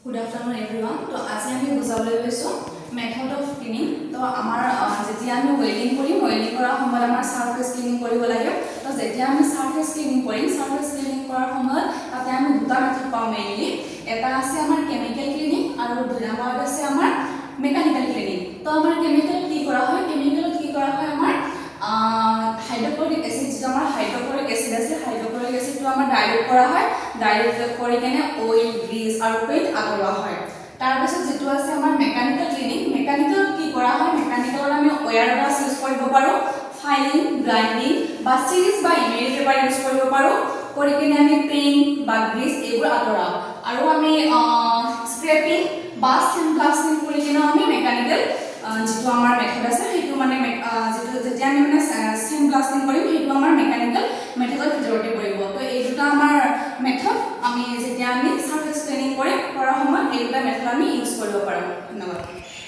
Good afternoon everyone. তো আজি আমি বুজাবলৈ লৈছো মেথড অফ ক্লিনিং। তো আমাৰ যেতিয়া আমি ওয়েলিং কৰিম ওয়েলিং কৰাৰ সময়ত আমাৰ সাৰফেস ক্লিনিং কৰিব লাগে। তো যেতিয়া আমি সাৰফেস ক্লিনিং কৰিম সাৰফেস ক্লিনিং কৰাৰ সময়ত তাতে আমি দুটা মেথড পাওঁ মেইনলি। এটা আছে আমাৰ কেমিক্যাল ক্লিনিং আৰু দুই নম্বৰত আছে আমাৰ মেকানিক্যাল ক্লিনিং। তো আমাৰ কেমিক্যাল কি কৰা হয় আমাৰ হাইড্ৰক্লোৰিক এসিড যেটা আমাৰ হাইড্ৰক্লোৰিক এসিড আছে হাইড্ৰক্লোৰিক এসিডটো আমাৰ ডাইলুট কৰা হয় ডাইলুট কৰি কেনে অইল গ্ৰীজ আৰু পেইন্ট আঁতৰোৱা হয় তাৰ পিছত যেটো আছে আমাৰ মেকানিক্যাল ক্লিনিং মেকানিক্যাল কি কৰা হয় মেকানিক্যালত আমি ওয়্যাৰ ব্ৰাছ ইউজ কৰিব পাৰো ফাইলিং গ্ৰাইন্ডিং বা সিৰিজ বা ইমেইল পেপাৰ ইউজ কৰিব পাৰো কৰি কেনে আমি পেইন্ট বা গ্ৰীজ এইবোৰ আঁতৰাও আৰু আমি স্ক্ৰেপিং বা সিমপ্লাস্টিং কৰি কেনে আমি মেকানিক্যাল যেটো আমাৰ মেথড আছে হেতু মানে যেটো যেতিয়া আমি মানে সিমপ্লাস্টিং কৰিম হেতু আমাৰ মেকানিক্যাল মেথডৰ ভিতৰতে পৰিব তো এই দুটা আমাৰ মেথড আমি যেতিয়া আমি সাৰফেস ক্লিনিং কৰিম কৰাৰ সময়ত এই দুটা মেথড আমি ইউজ কৰিব পাৰো ধন্যবাদ